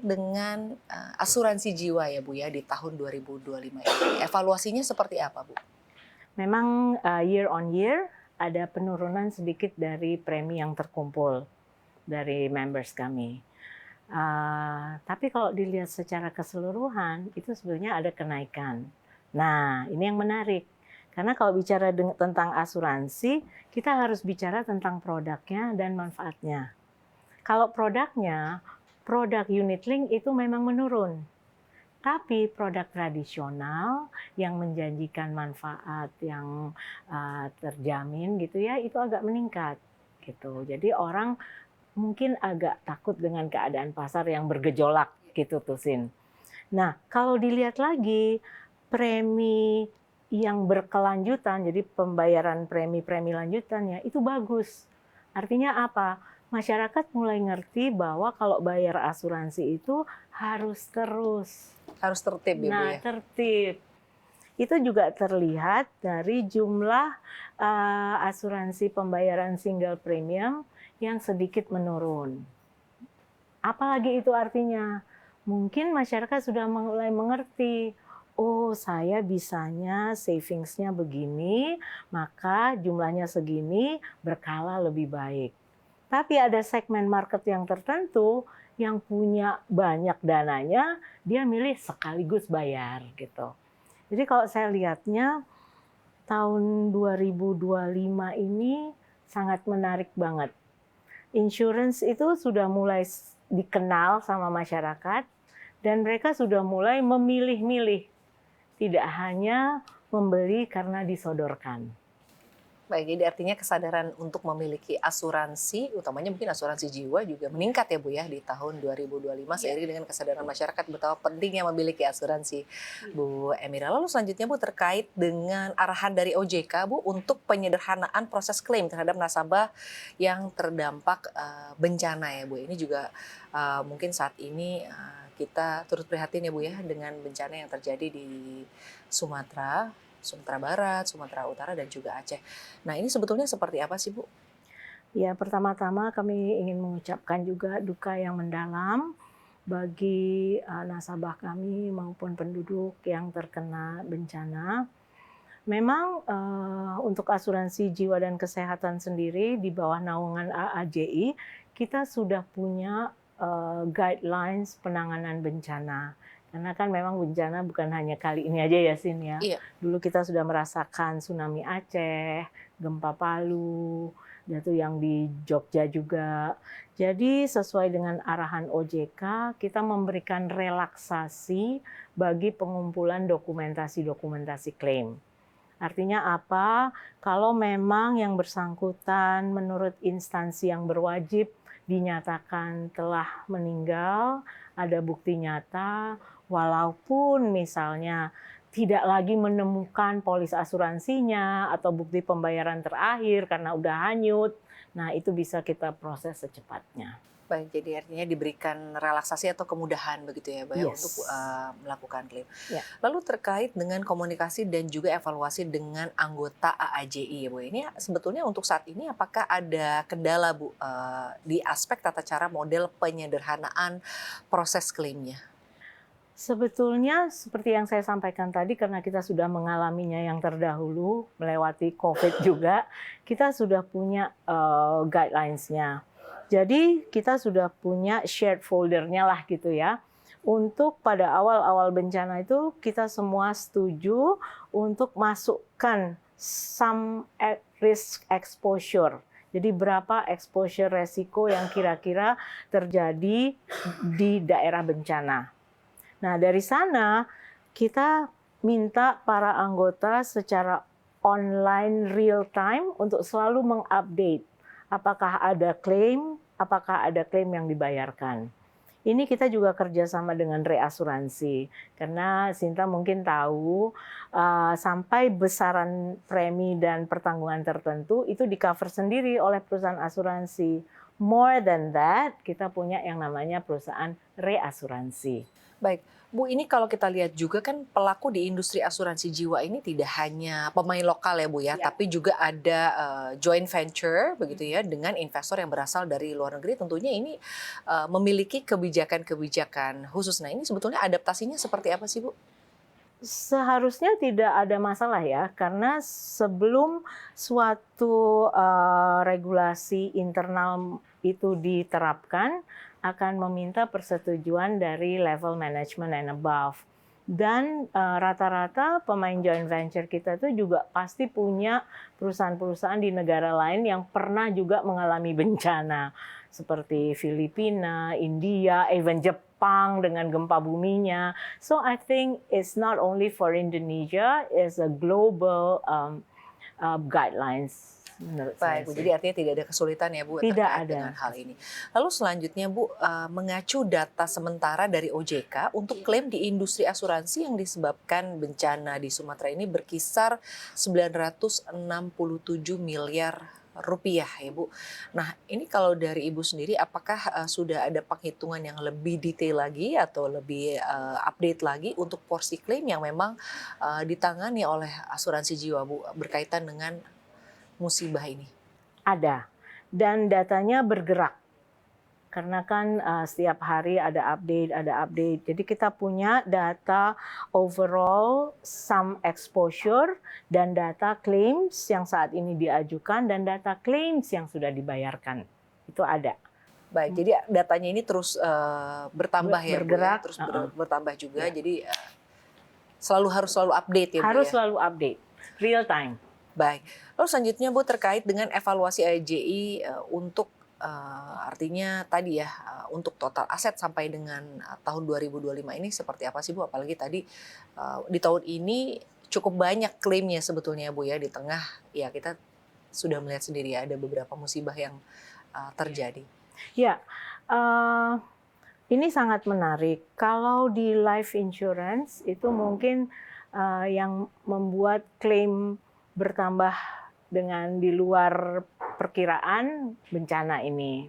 dengan asuransi jiwa ya Bu ya di tahun 2025 ini. Evaluasinya seperti apa Bu? Memang year on year ada penurunan sedikit dari premi yang terkumpul dari members kami. Tapi kalau dilihat secara keseluruhan itu sebenarnya ada kenaikan. Nah, ini yang menarik. Karena kalau bicara tentang asuransi, kita harus bicara tentang produknya dan manfaatnya. Kalau produknya, produk unit link itu memang menurun. Tapi produk tradisional yang menjanjikan manfaat yang terjamin gitu ya, itu agak meningkat gitu. Jadi orang mungkin agak takut dengan keadaan pasar yang bergejolak gitu tuh Sin. Nah, kalau dilihat lagi premi yang berkelanjutan, jadi pembayaran premi-premi lanjutannya itu bagus. Artinya apa? Masyarakat mulai ngerti bahwa kalau bayar asuransi itu harus terus. Harus tertib ya Bu Nah, ya? tertib. Itu juga terlihat dari jumlah asuransi pembayaran single premium yang sedikit menurun. Apalagi itu artinya? Mungkin masyarakat sudah mulai mengerti, oh saya bisanya savings-nya begini, maka jumlahnya segini, berkala lebih baik. Tapi ada segmen market yang tertentu yang punya banyak dananya, dia milih sekaligus bayar gitu. Jadi kalau saya lihatnya tahun 2025 ini sangat menarik banget. Insurance itu sudah mulai dikenal sama masyarakat dan mereka sudah mulai memilih-milih, tidak hanya membeli karena disodorkan. Baik, jadi artinya kesadaran untuk memiliki asuransi, utamanya mungkin asuransi jiwa juga meningkat ya Bu ya di tahun 2025 seiring dengan kesadaran masyarakat betapa pentingnya memiliki asuransi. Bu Emira, lalu selanjutnya Bu terkait dengan arahan dari OJK Bu untuk penyederhanaan proses klaim terhadap nasabah yang terdampak bencana ya Bu. Ini juga mungkin saat ini kita turut prihatin ya Bu ya dengan bencana yang terjadi di Sumatera Barat, Sumatera Utara, dan juga Aceh. Nah, ini sebetulnya seperti apa sih, Bu? Ya, pertama-tama kami ingin mengucapkan juga duka yang mendalam bagi nasabah kami maupun penduduk yang terkena bencana. Memang untuk asuransi jiwa dan kesehatan sendiri di bawah naungan AAJI, kita sudah punya guidelines penanganan bencana. Karena kan memang bencana bukan hanya kali ini aja ya Sin ya. Iya. Dulu kita sudah merasakan tsunami Aceh, gempa Palu, jatuh yang di Jogja juga. Jadi sesuai dengan arahan OJK, kita memberikan relaksasi bagi pengumpulan dokumentasi-dokumentasi klaim. Artinya apa? Kalau memang yang bersangkutan menurut instansi yang berwajib dinyatakan telah meninggal, ada bukti nyata, walaupun misalnya tidak lagi menemukan polis asuransinya atau bukti pembayaran terakhir karena udah hanyut, nah itu bisa kita proses secepatnya. Baik, jadi artinya diberikan relaksasi atau kemudahan begitu ya, Mbak, Yes. untuk melakukan klaim. Ya. Lalu terkait dengan komunikasi dan juga evaluasi dengan anggota AAJI ya, Bu. Ini sebetulnya untuk saat ini apakah ada kendala, Bu, di aspek tata cara model penyederhanaan proses klaimnya? Sebetulnya seperti yang saya sampaikan tadi, karena kita sudah mengalaminya yang terdahulu, melewati COVID juga, kita sudah punya guidelines-nya. Jadi kita sudah punya shared folder-nya lah gitu ya. Untuk pada awal-awal bencana itu kita semua setuju untuk masukkan some at risk exposure. Jadi berapa exposure resiko yang kira-kira terjadi di daerah bencana. Nah, dari sana kita minta para anggota secara online real time untuk selalu mengupdate apakah ada klaim yang dibayarkan. Ini kita juga kerjasama dengan reasuransi, karena Sinta mungkin tahu sampai besaran premi dan pertanggungan tertentu itu di cover sendiri oleh perusahaan asuransi. more than that, kita punya yang namanya perusahaan reasuransi. Baik, Bu, ini kalau kita lihat juga kan pelaku di industri asuransi jiwa ini tidak hanya pemain lokal ya Bu ya, Ya. tapi juga ada joint venture begitu ya dengan investor yang berasal dari luar negeri. Tentunya ini memiliki kebijakan-kebijakan khusus. Nah, ini sebetulnya adaptasinya seperti apa sih Bu? Seharusnya tidak ada masalah ya, karena sebelum suatu regulasi internal itu diterapkan, akan meminta persetujuan dari level management and above. Dan rata-rata pemain joint venture kita itu juga pasti punya perusahaan-perusahaan di negara lain yang pernah juga mengalami bencana, seperti Filipina, India, even Jepang dengan gempa buminya. So I think it's not only for Indonesia, it's a global guidelines. Menurut Baik, Bu. saya sih. Jadi artinya tidak ada kesulitan ya Bu Tidak terkait ada. dengan hal ini. Lalu selanjutnya Bu, mengacu data sementara dari OJK untuk klaim di industri asuransi yang disebabkan bencana di Sumatera ini berkisar 967 miliar rupiah ya Bu. Nah ini kalau dari Ibu sendiri apakah sudah ada penghitungan yang lebih detail lagi atau lebih update lagi untuk porsi klaim yang memang ditangani oleh asuransi jiwa Bu berkaitan dengan musibah ini? Ada, dan datanya bergerak. Karena kan setiap hari ada update. Jadi kita punya data overall sum exposure dan data claims yang saat ini diajukan dan data claims yang sudah dibayarkan. Itu ada. Baik, jadi datanya ini terus bertambah ya Bu, Bergerak, ya? Terus bertambah juga. Jadi harus selalu update ya Bu harus ya? selalu update, real time. Baik. Lalu selanjutnya Bu terkait dengan evaluasi AJI untuk artinya tadi ya untuk total aset sampai dengan tahun 2025 ini seperti apa sih Bu? Apalagi tadi di tahun ini cukup banyak klaimnya sebetulnya Bu ya di tengah ya kita sudah melihat sendiri ya ada beberapa musibah yang terjadi. Ya, ini sangat menarik. Kalau di life insurance itu mungkin yang membuat klaim bertambah dengan di luar perkiraan bencana ini.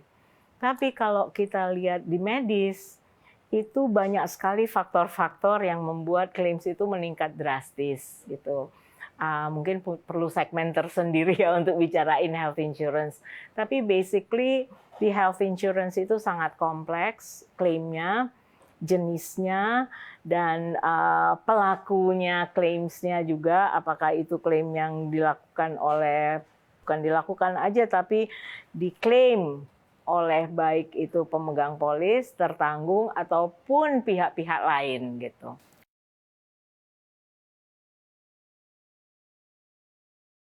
Tapi kalau kita lihat di medis, itu banyak sekali faktor-faktor yang membuat claims itu meningkat drastis gitu. Mungkin perlu segmen tersendiri ya untuk bicarain health insurance. Tapi basically di health insurance itu sangat kompleks klaimnya, jenisnya, dan pelakunya, claims-nya juga, apakah itu klaim yang dilakukan oleh, bukan dilakukan aja, tapi diklaim oleh baik itu pemegang polis, tertanggung, ataupun pihak-pihak lain gitu.